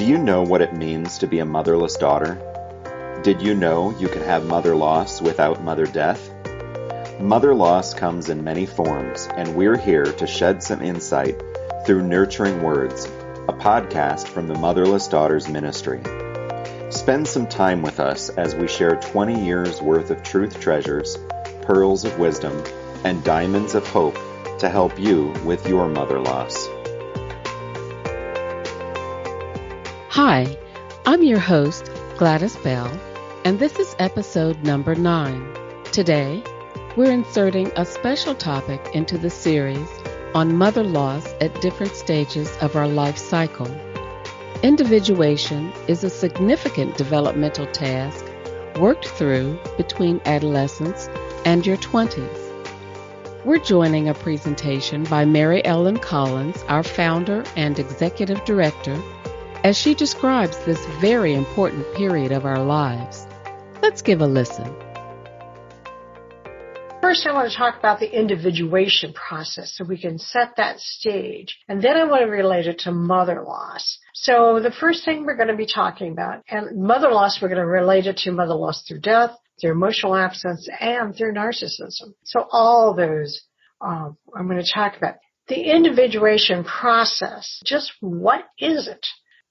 you know what it means to be a motherless daughter? Did you know you can have mother loss without mother death? Mother loss comes in many forms, and we're here to shed some insight through Nurturing Words, a podcast from the Motherless Daughters Ministry. Spend some time with us as we share 20 years worth of truth treasures, pearls of wisdom, and diamonds of hope to help you with your mother loss. Hi, I'm your host, Gladys Bell, and this is episode number 9. Today, we're inserting a special topic into the series on mother loss at different stages of our life cycle. Individuation is a significant developmental task worked through between adolescence and your 20s. We're joining a presentation by Mary Ellen Collins, our founder and executive director, as she describes this very important period of our lives. Let's give a listen. First, I want to talk about the individuation process so we can set that stage. And then I want to relate it to mother loss. So the first thing we're going to be talking about, and mother loss, we're going to relate it to mother loss through death, through emotional absence, and through narcissism. So all those I'm going to talk about. The individuation process, just what is it?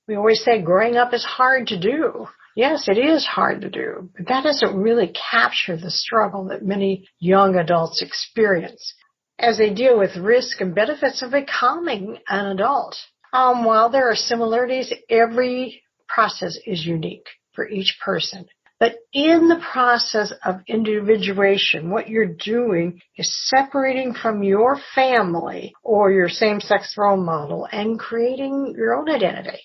We always say growing up is hard to do. Yes, it is hard to do, but that doesn't really capture the struggle that many young adults experience as they deal with risk and benefits of becoming an adult. While there are similarities, every process is unique for each person. But in the process of individuation, what you're doing is separating from your family or your same-sex role model and creating your own identity.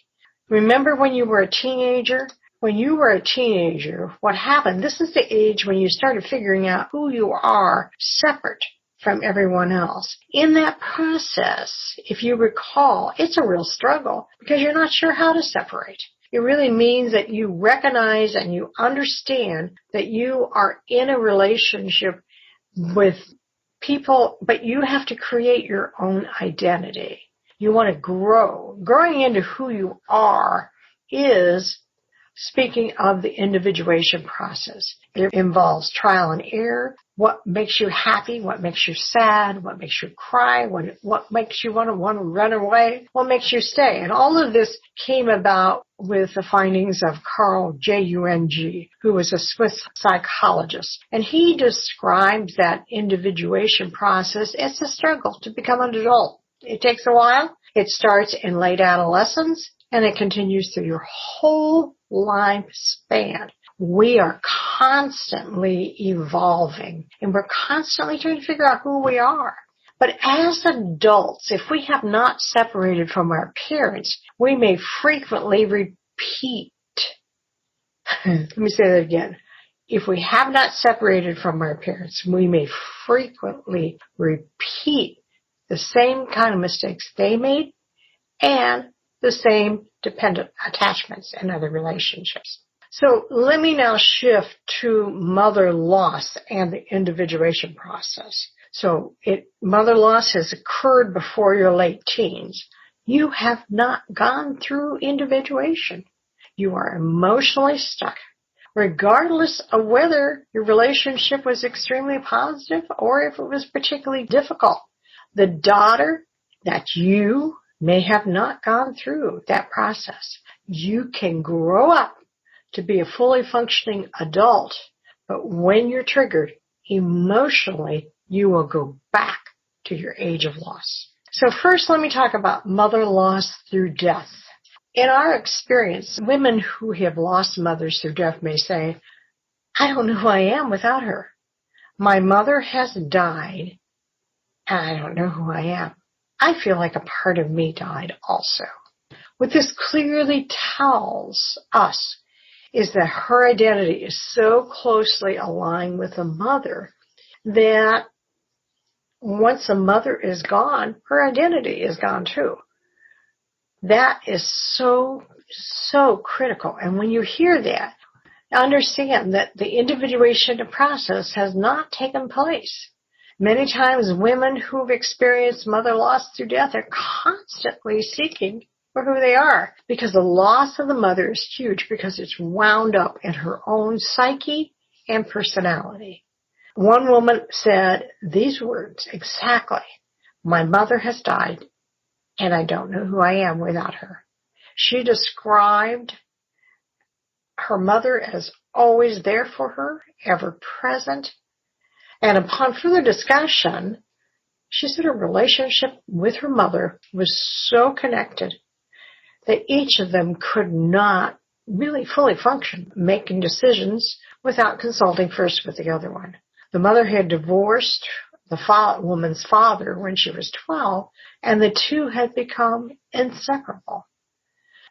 Remember when you were a teenager? When you were a teenager, what happened? This is the age when you started figuring out who you are separate from everyone else. In that process, if you recall, it's a real struggle because you're not sure how to separate. It really means that you recognize and you understand that you are in a relationship with people, but you have to create your own identity. You want to grow. Growing into who you are is, speaking of the individuation process. It involves trial and error. What makes you happy? What makes you sad? What makes you cry? What makes you want to run away? What makes you stay? And all of this came about with the findings of Carl Jung, who was a Swiss psychologist. And he describes that individuation process as a struggle to become an adult. It takes a while. It starts in late adolescence, and it continues through your whole lifespan. We are constantly evolving, and we're constantly trying to figure out who we are. But as adults, if we have not separated from our parents, we may frequently repeat. Let me say that again. If we have not separated from our parents, we may frequently repeat the same kind of mistakes they made and the same dependent attachments in other relationships. So let me now shift to mother loss and the individuation process. So mother loss has occurred before your late teens. You have not gone through individuation. You are emotionally stuck, regardless of whether your relationship was extremely positive or if it was particularly difficult. The daughter that you may have not gone through that process. You can grow up to be a fully functioning adult, but when you're triggered emotionally, you will go back to your age of loss. So first, let me talk about mother loss through death. In our experience, women who have lost mothers through death may say, I don't know who I am without her. My mother has died, and I don't know who I am. I feel like a part of me died also. What this clearly tells us is that her identity is so closely aligned with the mother that once the mother is gone, her identity is gone too. That is so critical. And when you hear that, understand that the individuation process has not taken place. Many times women who've experienced mother loss through death are constantly seeking for who they are, because the loss of the mother is huge because it's wound up in her own psyche and personality. One woman said these words exactly: "My mother has died, and I don't know who I am without her." She described her mother as always there for her, ever present. And upon further discussion, she said her relationship with her mother was so connected that each of them could not really fully function, making decisions without consulting first with the other one. The mother had divorced the woman's father when she was 12, and the two had become inseparable.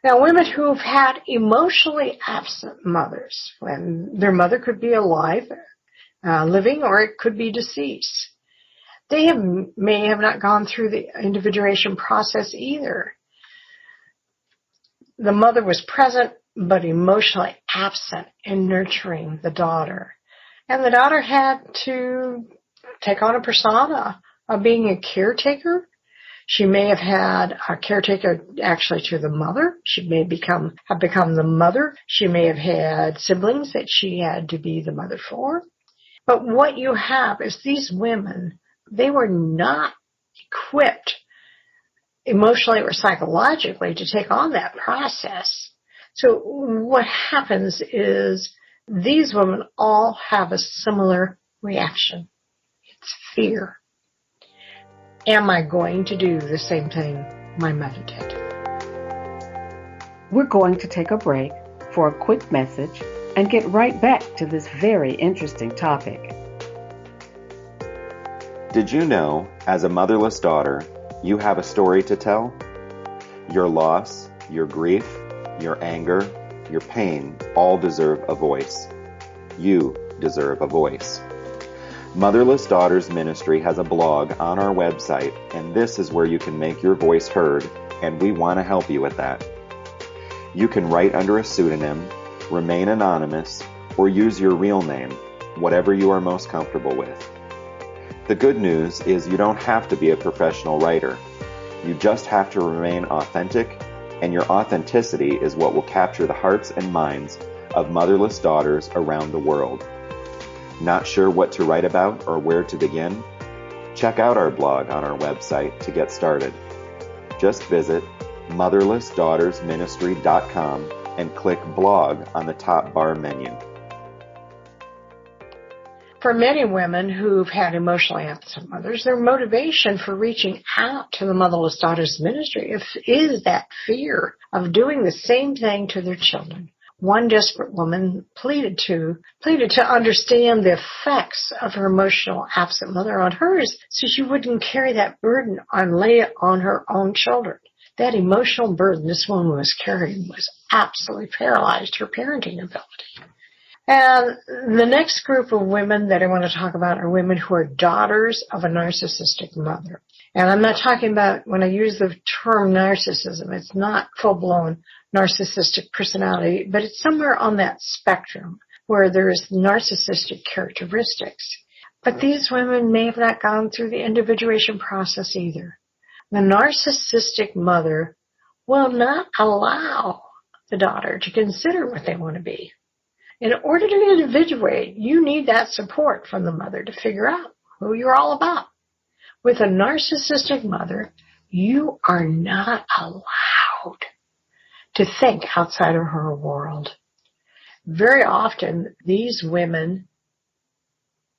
Now, women who've had emotionally absent mothers, when their mother could be alive, living, or it could be deceased, they may have not gone through the individuation process either. The mother was present but emotionally absent in nurturing the daughter. And the daughter had to take on a persona of being a caretaker. She may have had a caretaker actually to the mother. She may have become the mother. She may have had siblings that she had to be the mother for. But what you have is these women, they were not equipped emotionally or psychologically to take on that process. So what happens is these women all have a similar reaction. It's fear. Am I going to do the same thing my mother did? We're going to take a break for a quick message and get right back to this very interesting topic. Did you know, as a motherless daughter, you have a story to tell? Your loss, your grief, your anger, your pain all deserve a voice. You deserve a voice. Motherless Daughters Ministry has a blog on our website, and this is where you can make your voice heard, and we want to help you with that. You can write under a pseudonym, remain anonymous, or use your real name, whatever you are most comfortable with. The good news is you don't have to be a professional writer. You just have to remain authentic, and your authenticity is what will capture the hearts and minds of motherless daughters around the world. Not sure what to write about or where to begin? Check out our blog on our website to get started. Just visit motherlessdaughtersministry.com and click blog on the top bar menu. For many women who've had emotionally absent mothers, their motivation for reaching out to the Motherless Daughters Ministry is that fear of doing the same thing to their children. One desperate woman pleaded to understand the effects of her emotional absent mother on hers so she wouldn't carry that burden and lay it on her own children. That emotional burden this woman was carrying was absolutely paralyzed her parenting ability. And the next group of women that I want to talk about are women who are daughters of a narcissistic mother. And I'm not talking about, when I use the term narcissism, it's not full-blown narcissistic personality, but it's somewhere on that spectrum where there's narcissistic characteristics. But these women may have not gone through the individuation process either. The narcissistic mother will not allow the daughter to consider what they want to be. In order to individuate, you need that support from the mother to figure out who you're all about. With a narcissistic mother, you are not allowed to think outside of her world. Very often, these women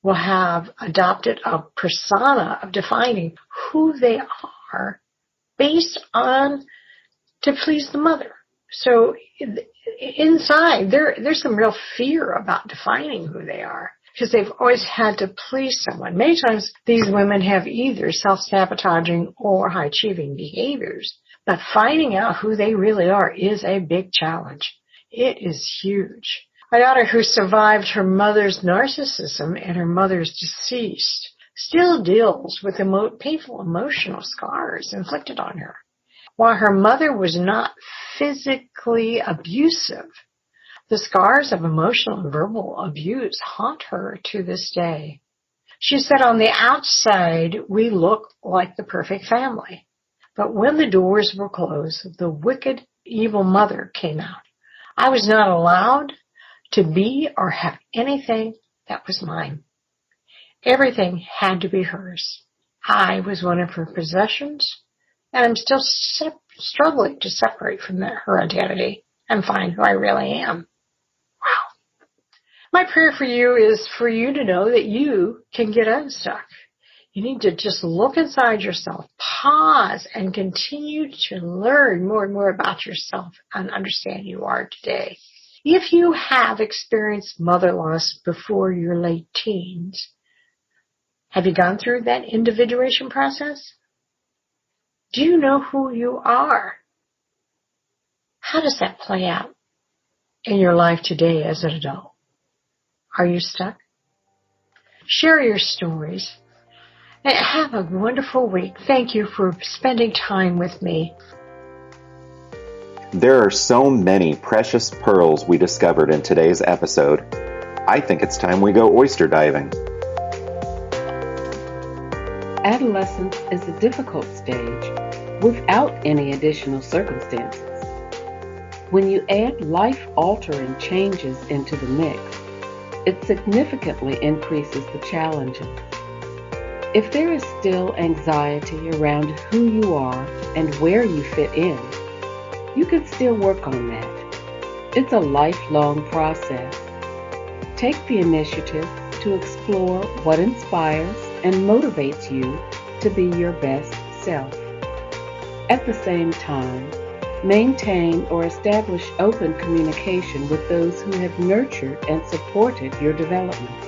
will have adopted a persona of defining who they are based on to please the mother. So inside, there's some real fear about defining who they are because they've always had to please someone. Many times these women have either self-sabotaging or high-achieving behaviors, but finding out who they really are is a big challenge. It is huge. My daughter, who survived her mother's narcissism and her mother's deceased, still deals with painful emotional scars inflicted on her. While her mother was not physically abusive, the scars of emotional and verbal abuse haunt her to this day. She said, on the outside, we look like the perfect family. But when the doors were closed, the wicked, evil mother came out. I was not allowed to be or have anything that was mine. Everything had to be hers. I was one of her possessions, and I'm still struggling to separate from her identity and find who I really am. Wow. My prayer for you is for you to know that you can get unstuck. You need to just look inside yourself, pause, and continue to learn more and more about yourself and understand who you are today. If you have experienced mother loss before your late teens, have you gone through that individuation process? Do you know who you are? How does that play out in your life today as an adult? Are you stuck? Share your stories. And have a wonderful week. Thank you for spending time with me. There are so many precious pearls we discovered in today's episode. I think it's time we go oyster diving. Adolescence is a difficult stage without any additional circumstances. When you add life-altering changes into the mix, it significantly increases the challenges. If there is still anxiety around who you are and where you fit in, you can still work on that. It's a lifelong process. Take the initiative to explore what inspires and motivates you to be your best self. At the same time, maintain or establish open communication with those who have nurtured and supported your development.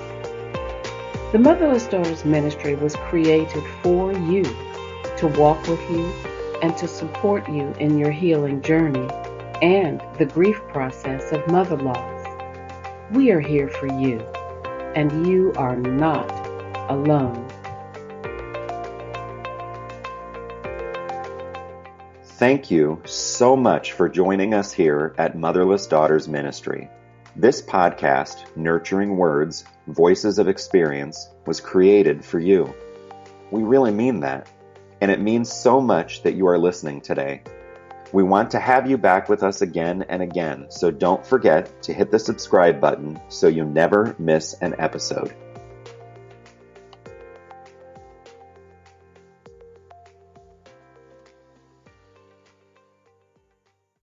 The Motherless Daughters Ministry was created for you, to walk with you and to support you in your healing journey and the grief process of mother loss. We are here for you, and you are not alone. Thank you so much for joining us here at Motherless Daughters Ministry. This podcast, Nurturing Words, Voices of Experience, was created for you. We really mean that, and it means so much that you are listening today. We want to have you back with us again and again, so don't forget to hit the subscribe button so you never miss an episode.